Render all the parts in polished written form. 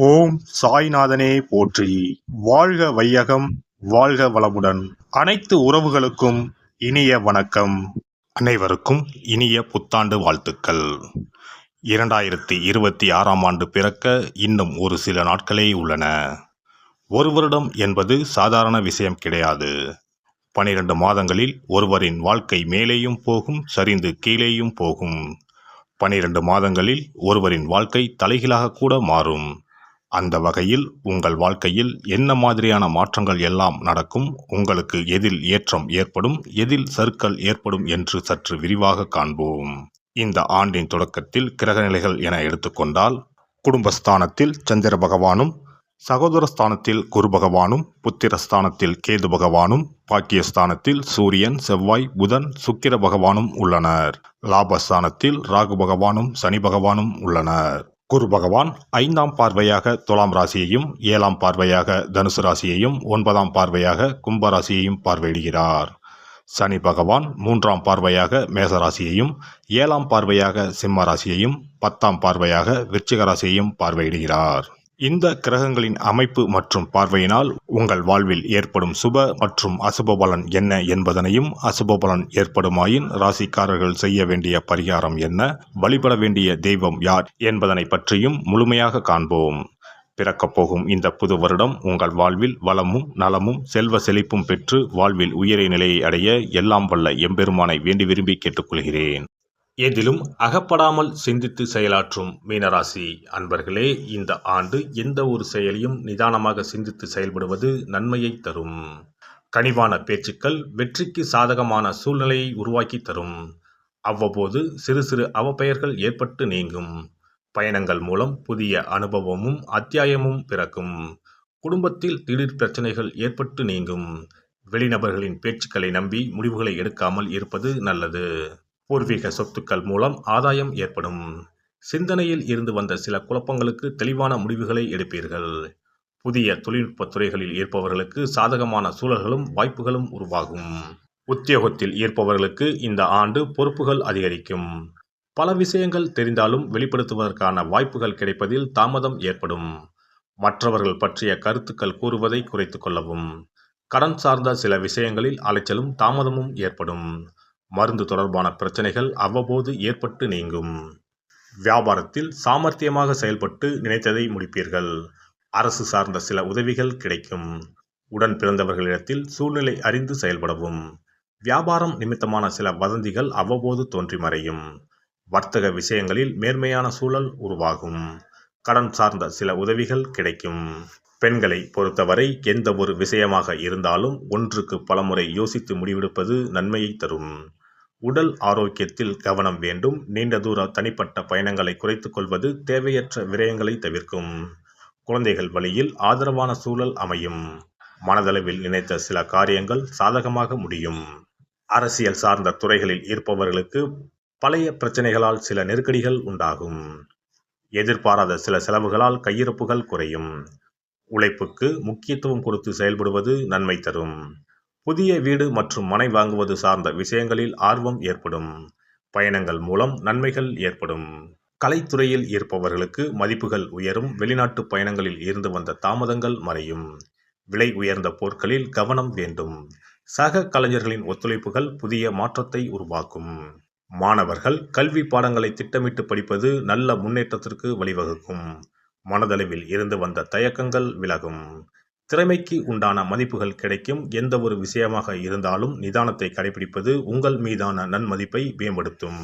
ஓம் சாய்நாதனே போற்றி. வாழ்க வையகம், வாழ்க வளமுடன். அனைத்து உறவுகளுக்கும் இனிய வணக்கம். அனைவருக்கும் இனிய புத்தாண்டு வாழ்த்துக்கள். 2026ஆம் ஆண்டு பிறக்க இன்னும் ஒரு சில நாட்களே உள்ளன. ஒரு வருடம் என்பது சாதாரண விஷயம் கிடையாது. 12 மாதங்களில் ஒருவரின் வாழ்க்கை மேலேயும் போகும், சரிந்து கீழேயும் போகும். 12 மாதங்களில் ஒருவரின் வாழ்க்கை தலைகீழாக கூட மாறும். அந்த வகையில் உங்கள் வாழ்க்கையில் என்ன மாதிரியான மாற்றங்கள் எல்லாம் நடக்கும், உங்களுக்கு எதில் ஏற்றம் ஏற்படும், எதில் சறுக்கல் ஏற்படும் என்று சற்று விரிவாக காண்போம். இந்த ஆண்டின் தொடக்கத்தில் கிரகநிலைகள் என எடுத்துக்கொண்டால், குடும்பஸ்தானத்தில் சந்திர பகவானும், சகோதரஸ்தானத்தில் குரு பகவானும், புத்திரஸ்தானத்தில் கேது பகவானும், பாக்கியஸ்தானத்தில் சூரியன், செவ்வாய், புதன், சுக்கிர பகவானும் உள்ளனர். லாபஸ்தானத்தில் ராகு பகவானும் சனி பகவானும் உள்ளனர். குரு பகவான் 5ஆம் பார்வையாக துலாம் ராசியையும், 7ஆம் பார்வையாக தனுசு ராசியையும், 9ஆம் பார்வையாக கும்ப ராசியையும் பார்வையிடுகிறார். சனி பகவான் 3ஆம் பார்வையாக மேச ராசியையும், 7ஆம் பார்வையாக சிம்ம ராசியையும், 10ஆம் பார்வையாக விருச்சிக ராசியையும் பார்வையிடுகிறார். இந்த கிரகங்களின் அமைப்பு மற்றும் பார்வையினால் உங்கள் வாழ்வில் ஏற்படும் சுப மற்றும் அசுப பலன் என்ன என்பதனையும், அசுப பலன் ஏற்படுமாயின் ராசிக்காரர்கள் செய்ய வேண்டிய பரிகாரம் என்ன, வழிபட வேண்டிய தெய்வம் யார் என்பதனை பற்றியும் முழுமையாக காண்போம். பிறக்கப் போகும் இந்த புது வருடம் உங்கள் வாழ்வில் வளமும் நலமும் செல்வ செழிப்பும் பெற்று வாழ்வில் உயரிய நிலையை அடைய எல்லாம் வல்ல எம்பெருமானை வேண்டி விரும்பி கேட்டுக்கொள்கிறேன். எதிலும் அகப்படாமல் சிந்தித்து செயலாற்றும் மீனராசி அன்பர்களே, இந்த ஆண்டு எந்த ஒரு செயலையும் நிதானமாக சிந்தித்து செயல்படுவது நன்மையை தரும். கனிவான பேச்சுக்கள் வெற்றிக்கு சாதகமான சூழ்நிலையை உருவாக்கி தரும். அவ்வப்போது சிறு சிறு அவப்பெயர்கள் ஏற்பட்டு நீங்கும். பயணங்கள் மூலம் புதிய அனுபவமும் அத்தியாயமும் பிறக்கும். குடும்பத்தில் திடீர் பிரச்சனைகள் ஏற்பட்டு நீங்கும். வெளிநபர்களின் பேச்சுக்களை நம்பி முடிவுகளை எடுக்காமல் இருப்பது நல்லது. பூர்வீக சொத்துக்கள் மூலம் ஆதாயம் ஏற்படும். சிந்தனையில் இருந்து வந்த சில குழப்பங்களுக்கு தெளிவான முடிவுகளை எடுப்பீர்கள். புதிய தொழில்நுட்ப துறைகளில் இருப்பவர்களுக்கு சாதகமான சூழல்களும் வாய்ப்புகளும் உருவாகும். உத்தியோகத்தில் இருப்பவர்களுக்கு இந்த ஆண்டு பொறுப்புகள் அதிகரிக்கும். பல விஷயங்கள் தெரிந்தாலும் வெளிப்படுத்துவதற்கான வாய்ப்புகள் கிடைப்பதில் தாமதம் ஏற்படும். மற்றவர்கள் பற்றிய கருத்துக்கள் கூறுவதை குறைத்துக் கொள்ளவும். கடன் சார்ந்த சில விஷயங்களில் அலைச்சலும் தாமதமும் ஏற்படும். மருந்து தொடர்பான பிரச்சனைகள் அவ்வப்போது ஏற்பட்டு நீங்கும். வியாபாரத்தில் சாமர்த்தியமாக செயல்பட்டு நினைத்ததை முடிப்பீர்கள். அரசு சார்ந்த சில உதவிகள் கிடைக்கும். உடன் பிறந்தவர்களிடத்தில் சூழ்நிலை அறிந்து செயல்படவும். வியாபாரம் நிமித்தமான சில வதந்திகள் அவ்வப்போது தோன்றி மறையும். வர்த்தக விஷயங்களில் மேன்மையான சூழல் உருவாகும். கடன் சார்ந்த சில உதவிகள் கிடைக்கும். பெண்களை பொறுத்தவரை எந்த ஒரு விஷயமாக இருந்தாலும் ஒன்றுக்கு பலமுறை யோசித்து முடிவெடுப்பது நன்மையை தரும். உடல் ஆரோக்கியத்தில் கவனம் வேண்டும். நீண்ட தூர தனிப்பட்ட பயணங்களை குறைத்துக் கொள்வது தேவையற்ற விரயங்களை தவிர்க்கும். குழந்தைகள் வழியில் ஆதரவான சூழல் அமையும். மனதளவில் நினைத்த சில காரியங்கள் சாதகமாக முடியும். அரசியல் சார்ந்த துறைகளில் இருப்பவர்களுக்கு பழைய பிரச்சனைகளால் சில நெருக்கடிகள் உண்டாகும். எதிர்பாராத சில செலவுகளால் கையிருப்புகள் குறையும். உழைப்புக்கு முக்கியத்துவம் கொடுத்து செயல்படுவது நன்மை தரும். புதிய வீடு மற்றும் மனை வாங்குவது சார்ந்த விஷயங்களில் ஆர்வம் ஏற்படும். பயணங்கள் மூலம் நன்மைகள் ஏற்படும். கலைத்துறையில் இருப்பவர்களுக்கு மதிப்புகள் உயரும். வெளிநாட்டு பயணங்களில் இருந்து வந்த தாமதங்கள் மறையும். விலை உயர்ந்த பொருட்களில் கவனம் வேண்டும். சக கலைஞர்களின் ஒத்துழைப்புகள் புதிய மாற்றத்தை உருவாக்கும். மாணவர்கள் கல்வி பாடங்களை திட்டமிட்டு படிப்பது நல்ல முன்னேற்றத்திற்கு வழிவகுக்கும். மனதளவில் இருந்து வந்த தயக்கங்கள் விலகும். திறமைக்கு உண்டான மதிப்புகள் கிடைக்கும். எந்த ஒரு விஷயமாக இருந்தாலும் நிதானத்தை கடைபிடிப்பது உங்கள் மீதான நன்மதிப்பை மேம்படுத்தும்.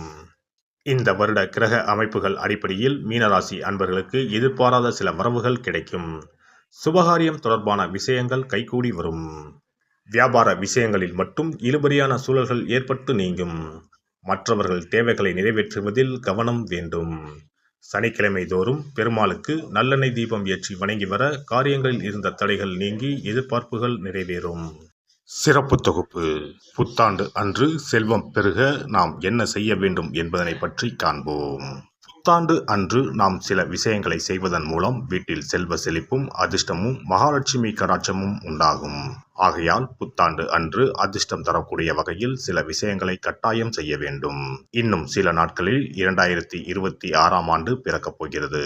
இந்த வருட கிரக அமைப்புகள் அடிப்படையில் மீனராசி அன்பர்களுக்கு எதிர்பாராத சில வரவுகள் கிடைக்கும். சுபகாரியம் தொடர்பான விஷயங்கள் கைகூடி வரும். வியாபார விஷயங்களில் மட்டும் இழுபறியான சூழல்கள் ஏற்பட்டு நீங்கும். மற்றவர்கள் தேவைகளை நிறைவேற்றுவதில் கவனம் வேண்டும். சனிக்கிழமை தோறும் பெருமாளுக்கு நல்லெண்ணெய் தீபம் ஏற்றி வணங்கி வர காரியங்களில் இருந்த தடைகள் நீங்கி எதிர்பார்ப்புகள் நிறைவேறும். சிறப்பு தொகுப்பு. புத்தாண்டு அன்று செல்வம் பெருக நாம் என்ன செய்ய வேண்டும் என்பதனை பற்றி காண்போம். புத்தாண்டு அன்று நாம் சில விஷயங்களை செய்வதன் மூலம் வீட்டில் செல்வ செழிப்பும் அதிர்ஷ்டமும் மகாலட்சுமி கடாட்சமும் உண்டாகும். ஆகையால் புத்தாண்டு அன்று அதிர்ஷ்டம் தரக்கூடிய வகையில் சில விஷயங்களை கட்டாயம் செய்ய வேண்டும். இன்னும் சில நாட்களில் 2026ஆம் ஆண்டு பிறக்கப் போகிறது.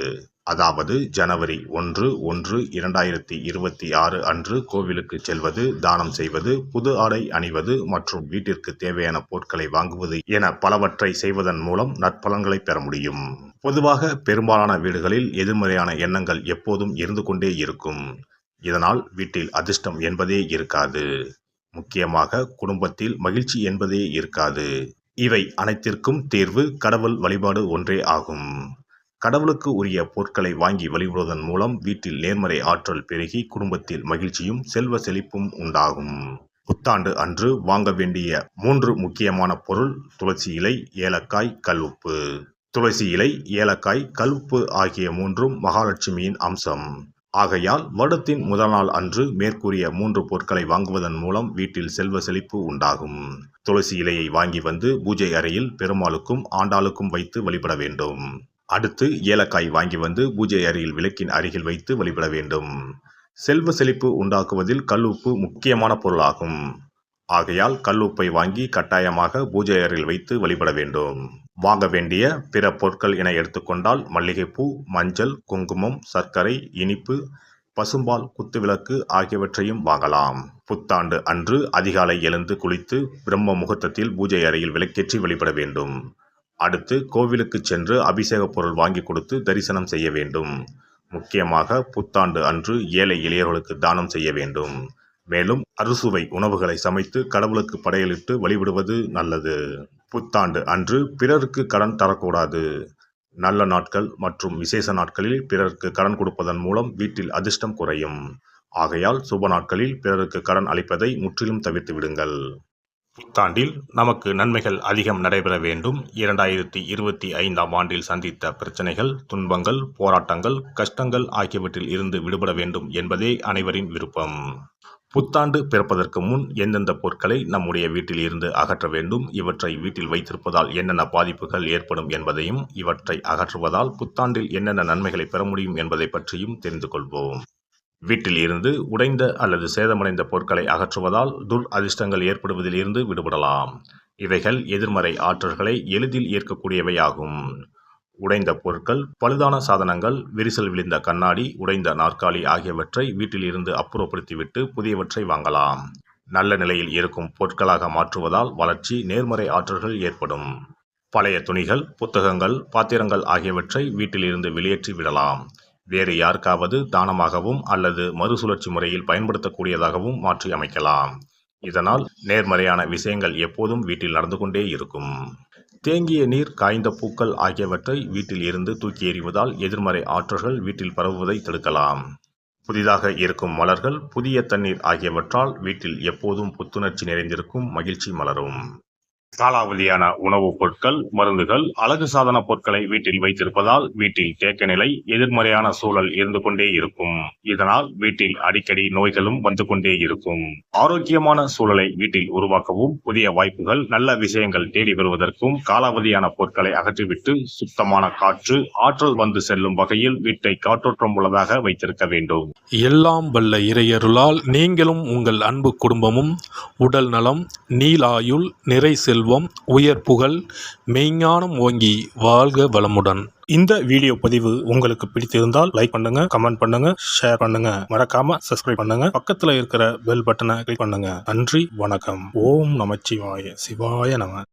அதாவது ஜனவரி 1/1/2026 அன்று கோவிலுக்கு செல்வது, தானம் செய்வது, புது ஆடை அணிவது மற்றும் வீட்டிற்கு தேவையான பொருட்களை வாங்குவது என பலவற்றை செய்வதன் மூலம் நற்பலன்களை பெற முடியும். பொதுவாக பெரும்பாலான வீடுகளில் எதிர்மறையான எண்ணங்கள் எப்போதும் இருந்து கொண்டே இருக்கும். இதனால் வீட்டில் அதிர்ஷ்டம் என்பதே இருக்காது. முக்கியமாக குடும்பத்தில் மகிழ்ச்சி என்பதே இருக்காது. இவை அனைத்திற்கும் தீர்வு கடவுள் வழிபாடு ஒன்றே ஆகும். கடவுளுக்கு உரிய பொருட்களை வாங்கி வழிபடுவதன் மூலம் வீட்டில் நேர்மறை ஆற்றல் பெருகி குடும்பத்தில் மகிழ்ச்சியும் செல்வ செழிப்பும் உண்டாகும். புத்தாண்டு அன்று வாங்க வேண்டிய 3 முக்கியமான பொருள்: துளசி இலை, ஏலக்காய், கல்உப்பு. துளசி இலை, ஏலக்காய், கல்உப்பு ஆகிய 3ம் மகாலட்சுமியின் அம்சம். ஆகையால் வருடத்தின் முதல் நாள் அன்று மேற்கூறிய 3 பொருட்களை வாங்குவதன் மூலம் வீட்டில் செல்வ செழிப்பு உண்டாகும். துளசி இலையை வாங்கி வந்து பூஜை அறையில் பெருமாளுக்கும் ஆண்டாளுக்கும் வைத்து வழிபட வேண்டும். அடுத்து ஏலக்காய் வாங்கி வந்து பூஜை அறையில் விளக்கின் அருகில் வைத்து வழிபட வேண்டும். செல்வ செழிப்பு உண்டாக்குவதில் கல்உப்பு முக்கியமான பொருளாகும். ஆகையால் கல்உப்பை வாங்கி கட்டாயமாக பூஜை அறையில் வைத்து வழிபட வேண்டும். வாங்க வேண்டிய பிற பொருட்கள் என எடுத்துக்கொண்டால் மல்லிகைப்பூ, மஞ்சள், குங்குமம், சர்க்கரை, இனிப்பு, பசும்பால், குத்துவிளக்கு ஆகியவற்றையும் வாங்கலாம். புத்தாண்டு அன்று அதிகாலை எழுந்து குளித்து பிரம்ம முகூர்த்தத்தில் பூஜை அறையில் விளக்கேற்றி வழிபட வேண்டும். அடுத்து கோவிலுக்கு சென்று அபிஷேக பொருள் வாங்கி கொடுத்து தரிசனம் செய்ய வேண்டும். முக்கியமாக புத்தாண்டு அன்று ஏழை எளியவர்களுக்கு தானம் செய்ய வேண்டும். மேலும் அறுசுவை உணவுகளை சமைத்து கடவுளுக்கு படையலிட்டு வழிபடுவது நல்லது. புத்தாண்டு அன்று பிறருக்கு கடன் தரக்கூடாது. நல்ல நாட்கள் மற்றும் விசேஷ நாட்களில் பிறருக்கு கடன் கொடுப்பதன் மூலம் வீட்டில் அதிர்ஷ்டம் குறையும். ஆகையால் சுப நாட்களில் பிறருக்கு கடன் அளிப்பதை முற்றிலும் தவிர்த்து விடுங்கள். புத்தாண்டில் நமக்கு நன்மைகள் அதிகம் நடைபெற வேண்டும். 2025ஆம் ஆண்டில் சந்தித்த பிரச்சனைகள், துன்பங்கள், போராட்டங்கள், கஷ்டங்கள் ஆகியவற்றில் இருந்து விடுபட வேண்டும் என்பதே அனைவரின் விருப்பம். புத்தாண்டு பிறப்பதற்கு முன் எந்தெந்த பொருட்களை நம்முடைய வீட்டில் இருந்து அகற்ற வேண்டும், இவற்றை வீட்டில் வைத்திருப்பதால் என்னென்ன பாதிப்புகள் ஏற்படும் என்பதையும், இவற்றை அகற்றுவதால் புத்தாண்டில் என்னென்ன நன்மைகளை பெற முடியும் என்பதை பற்றியும் தெரிந்து கொள்வோம். வீட்டில் இருந்து உடைந்த அல்லது சேதமடைந்த பொருட்களை அகற்றுவதால் துர் அதிர்ஷ்டங்கள் ஏற்படுவதில் இருந்து விடுபடலாம். இவைகள் எதிர்மறை ஆற்றல்களை எளிதில் ஈர்க்கக்கூடியவையாகும். உடைந்த பொருட்கள், பழுதான சாதனங்கள், விரிசல் விழுந்த கண்ணாடி, உடைந்த நாற்காலி ஆகியவற்றை வீட்டில் இருந்து அப்புறப்படுத்திவிட்டு புதியவற்றை வாங்கலாம். நல்ல நிலையில் இருக்கும் பொருட்களாக மாற்றுவதால் வளர்ச்சி, நேர்மறை ஆற்றல்கள் ஏற்படும். பழைய துணிகள், புத்தகங்கள், பாத்திரங்கள் ஆகியவற்றை வீட்டில் இருந்து வெளியேற்றி விடலாம். வேறு யாருக்காவது தானமாகவும் அல்லது மறுசுழற்சி முறையில் பயன்படுத்தக்கூடியதாகவும் மாற்றி அமைக்கலாம். இதனால் நேர்மறையான விஷயங்கள் எப்போதும் வீட்டில் நடந்து கொண்டே இருக்கும். தேங்கிய நீர், காய்ந்த பூக்கள் ஆகியவற்றை வீட்டில் இருந்து தூக்கி எறிவதால் எதிர்மறை ஆற்றல்கள் வீட்டில் பரவுவதை தடுக்கலாம். புதிதாக இருக்கும் மலர்கள், புதிய தண்ணீர் ஆகியவற்றால் வீட்டில் எப்போதும் புத்துணர்ச்சி நிறைந்திருக்கும், மகிழ்ச்சி மலரும். காலாவதியான உணவுப் பொருட்கள், மருந்துகள், அழகு சாதன பொருட்களை வீட்டில் வைத்திருப்பதால் வீட்டில் தேக்க நிலை, எதிர்மறையான சூழல் இருந்து கொண்டே இருக்கும். இதனால் வீட்டில் அடிக்கடி நோய்களும் வந்து கொண்டே இருக்கும். ஆரோக்கியமான சூழலை வீட்டில் உருவாக்கவும், புதிய வாய்ப்புகள், நல்ல விஷயங்கள் தேடி வருவதற்கும் காலாவதியான பொருட்களை அகற்றிவிட்டு சுத்தமான காற்று, ஆற்றல் வந்து செல்லும் வகையில் வீட்டை காற்றோட்டம் உள்ளதாக வைத்திருக்க வேண்டும். எல்லாம் வல்ல இறையருளால் நீங்களும் உங்கள் அன்பு குடும்பமும் உடல் நலம், நீலாயுள், நிறை செல்வம், உயர் புகழ், மெய்ஞானம் ஓங்கி வாழ்க வளமுடன். இந்த வீடியோ பதிவு உங்களுக்கு பிடித்திருந்தால் லைக் பண்ணுங்க, கமெண்ட் பண்ணுங்க, ஷேர் பண்ணுங்க, மறக்காம சப்ஸ்கிரைப் பண்ணுங்க, பக்கத்துல இருக்கிற பெல் பட்டனை கிளிக் பண்ணுங்க. நன்றி, வணக்கம். ஓம் நமச்சிவாய. சிவாய நம.